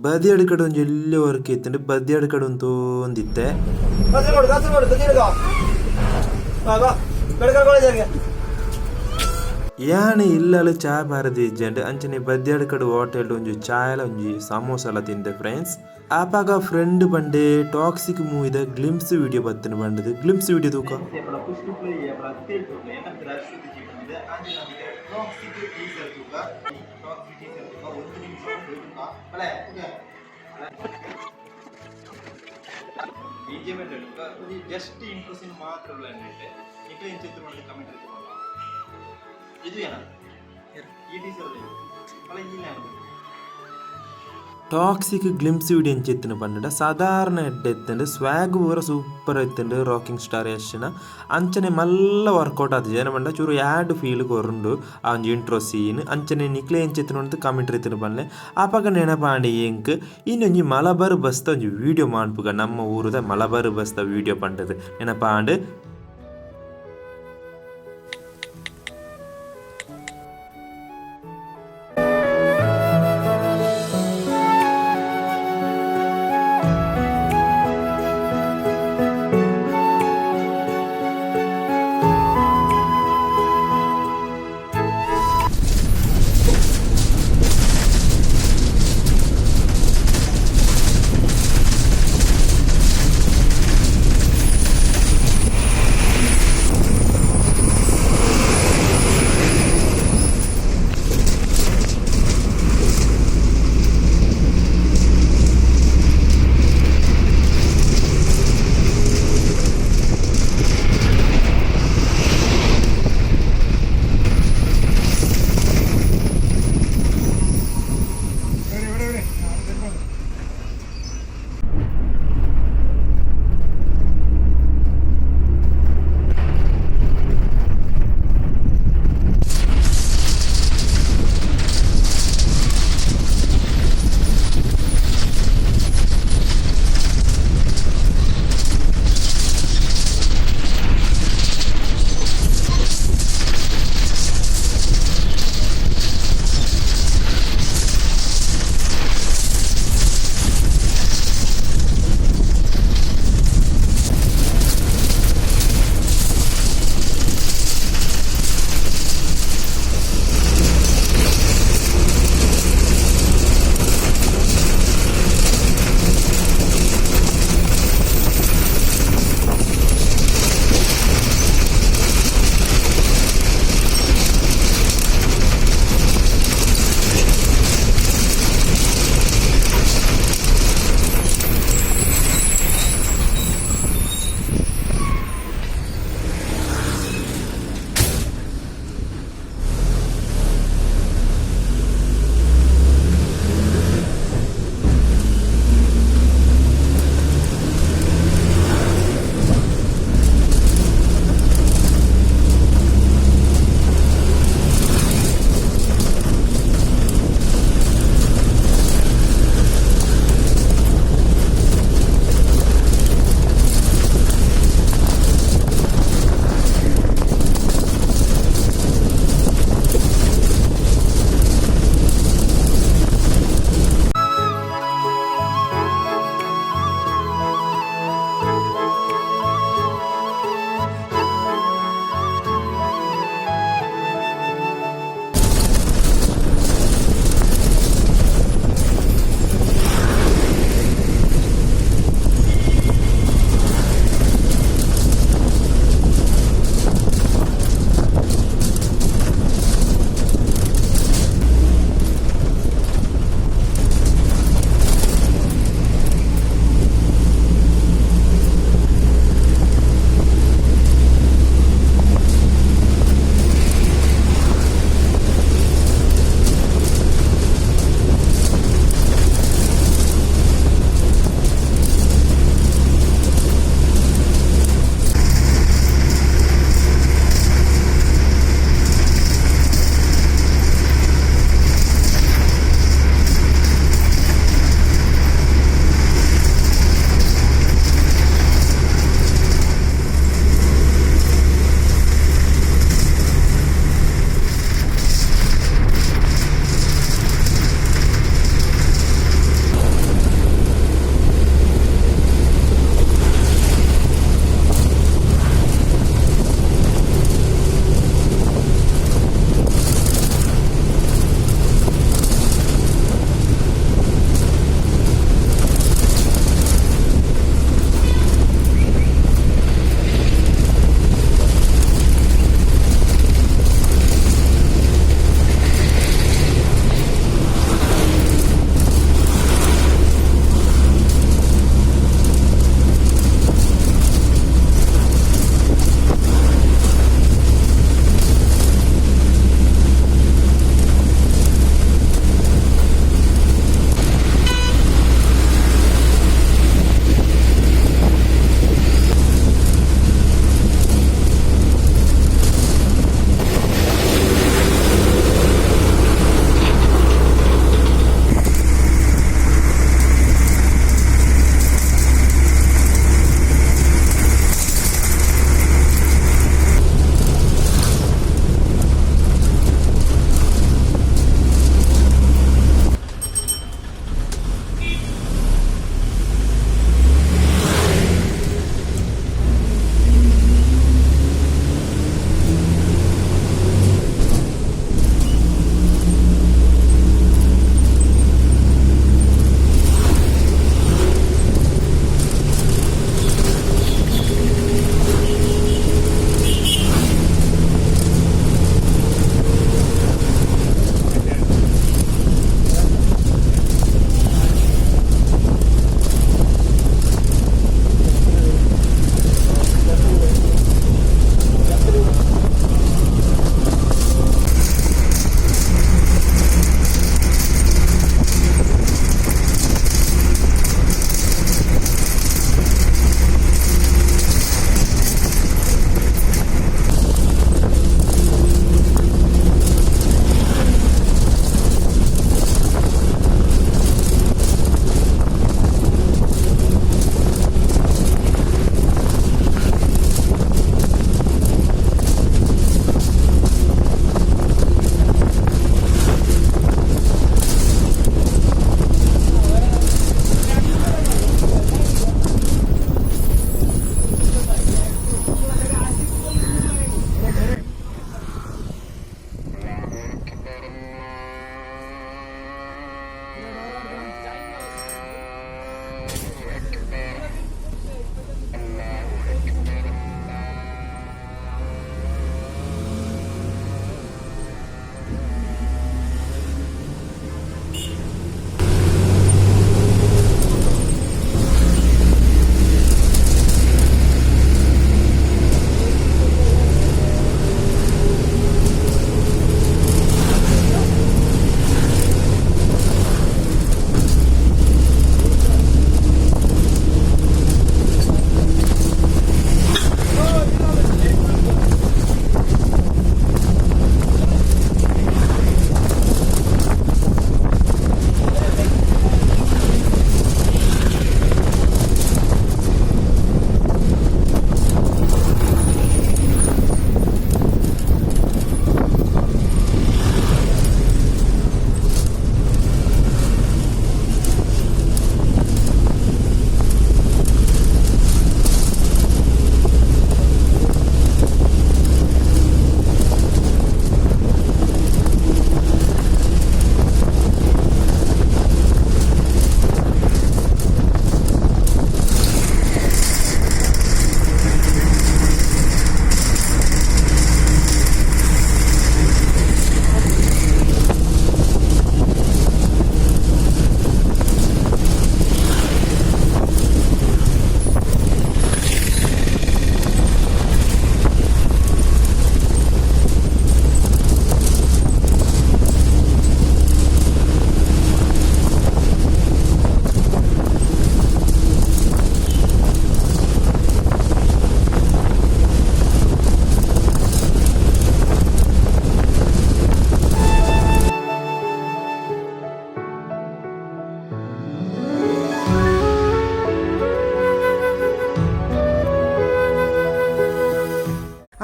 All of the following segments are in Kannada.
ಬದಿಯಡ್ ಕಡೆ ಒಂದು ಎಲ್ಲಿ ವರ್ಕ್ ಇತ್ತಂದ್ರೆ ಬದಿಯಡ್ ಕಡೆ ಒಂದು ಒಂದಿತ್ತೆ ಯಾನೆ ಇಲ್ಲಲು ಚಾ ಬಾರದಿ ಇಜ್ಜಂಡ್ ಅಂಚನೆ ಬದಿಯಡ್ ಕಡೆ ಹೋಟೆಲ್ ಒಂಜಿ ಚಾಯಲ ಒಂಜಿ ಸಮೋಸ ಎಲ್ಲ ತಿಂದೆ ಫ್ರೆಂಡ್ಸ್. ಆಪಾಗ ಫ್ರೆಂಡ್ ಬಂಡೆ ಟಾಕ್ಸಿಕ್ ಮೂವಿದ ಗ್ಲಿಮ್ಸ್ ವಿಡಿಯೋ ಬತ್ತನ ಬಂಡದು ಗ್ಲಿಮ್ಸ್ ವಿಡಿಯೋ ತೂಕ ಜಸ್ಟ್ ಇಂಪ್ರೆಷನ್ ಮಾತ್ರ ಕಮೆಂಟ್ ಇದು ಏನ ಈ ಟೀಸರ್ ಅಲ್ಲ ಇಲ್ಲ ಟಾಕ್ಸಿಕ್ ಗ್ಲಿಮ್ಸ್ ವಿಡಿಯೋ ಎಂಚೆತ್ತಿನ ಪಂಡ ಸಾಧಾರಣ ಎಡ್ಡೆ ಎತ್ತಂಡು ಸ್ವ್ಯಾಗ್ ಪೂರ ಸೂಪರ್ ಎತ್ತಂಡು ರಾಕಿಂಗ್ ಸ್ಟಾರ್ ಯಶನ ಅಂಚನೆ ಮಲ್ಲ ವರ್ಕೌಟ್ ಆದ ಜನ ಪಂಡ ಚೂರು ಯಾಡ್ ಫೀಲ್ ಕೊರಂಡು ಆ ಒಂಜಿ ಇಂಟ್ರೋ ಸೀನ್ ಅಂಚನೆ ನಿಕ್ಲೆ ಎಂಚೆತ್ತಿನ ಅಂತ ಕಮೆಂಟ್ ರೀತಿನ ಪನ್ಲೆ ಆಪಾಗ ನೆನಪಾಂಡೆ ಎಂಕ್ ಇನ್ನೊಂಜಿ ಮಲಬಾರ್ ಬಸ್ತ ಒಂಜಿ ವಿಡಿಯೋ ಮಾಡ್ಪುಗ ನಮ್ಮ ಊರದ ಮಲಬಾರ್ ಬಸ್ತ ವಿಡಿಯೋ ಪಂಡದು ನೆನಪಾಂಡ್.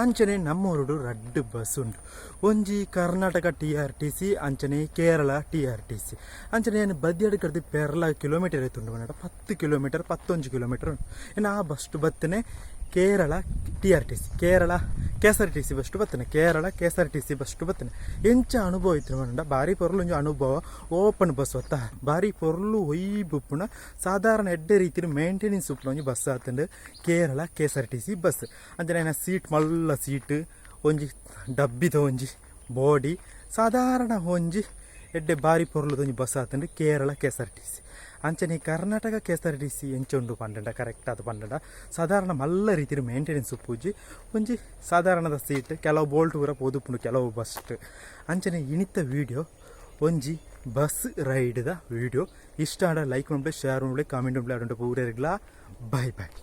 ಅಂಚನೆ ನಮ್ಮೂರುಡು ರಡ್ಡ್ ಬಸ್ ಉಂಡು. ಒಂಜಿ ಕರ್ನಾಟಕ TRTC ಅಂಚನೆ ಕೇರಳ TRTC. ಅಂಚನೆ ಏನು ಬದಿಯಡ್ ಕಡ್ದು ಪೆರ್ಲ ಕಿಲೋಮೀಟರ್ ಆಯ್ತುಂಡು ಮನೆಡ 10 ಕಿಲೋಮೀಟರ್ 11 ಕಿಲೋಮೀಟರ್ ಉಂಡು. ಇನ್ನು ಆ ಬಸ್ ಬತ್ತನೆ Kerala TRTC Kerala KSRTC bus ಬತ್ತನೆ ಕೇರಳ KSRTC ಬಸ್ ಬತ್ತನೆ. ಎಂಚ ಅನುಭವ ಇತ್ತು ಮನೆಡ ಬಾರಿ ಪೊರ್ಲು ಒಂಜಿ ಅನುಭವ. ಓಪನ್ ಬಸ್ ಹೊತ್ತ ಬಾರಿ ಪೊರ್ಲು ಒಯ್ ಬುಪ್ಪುನ ಸಾಧಾರಣ ಎಡ್ಡೆ ರೀತಿಯ ಮೇಂಟೆನೆನ್ಸ್ ಉಪ್ಪುನ ಒಂಜಿ ಬಸ್ ಆತಂಡು ಕೇರಳ KSRTC ಬಸ್. ಅಂಚನೆ ಸೀಟ್ ಮಲ್ಲ ಸೀಟ್ ಒಂಜಿ ಡಬ್ಬಿದ ಒಂಜಿ ಬಾಡಿ ಸಾಧಾರಣ ಒಂಜಿ ಎಡ್ಡೆ ಬಾರಿ ಪೊರ್ಲದ ಒಂಜಿ ಬಸ್ ಆತಂಡು ಕೇರಳ KSRTC. ಅಂಚನೆ ಕರ್ನಾಟಕ KSRTC ಎಂಚುಂಡು ಪಂಡ ಕರೆಕ್ಟ್ ಅದು ಪಂಡ ಸಾಧಾರಣ ಮಲ್ಲ ರೀತಿಯ ಮೇಂಟೆನೆನ್ಸ್ ಉಪ್ಪುಜಿ ಒಂಜಿ ಸಾಧಾರಣದ ಸೀಟ್ ಕೆಲವು ಬೋಲ್ಟ್ ಪೂರ ಪೋದುಪ್ಪುಂಡು ಕೆಲವು ಬಸ್. ಅಂಚನೆ ಇನಿತ್ತ ವೀಡಿಯೋ ಒಂಜಿ ಬಸ್ ರೈಡ್ದ ವೀಡಿಯೋ ಇಷ್ಟ ಆಡ ಲೈಕ್ ಮಾಡ್ಬಿಡಿ, ಶೇರ್ ಮಾಡ್ಬಿಡಿ, ಕಾಮೆಂಟ್ ಮಾಡ್ಬಿಡಿ. ಅಡುಂಟು ಪೂರ ಇರಲ್ಲ. ಬಾಯ್ ಬಾಯ್.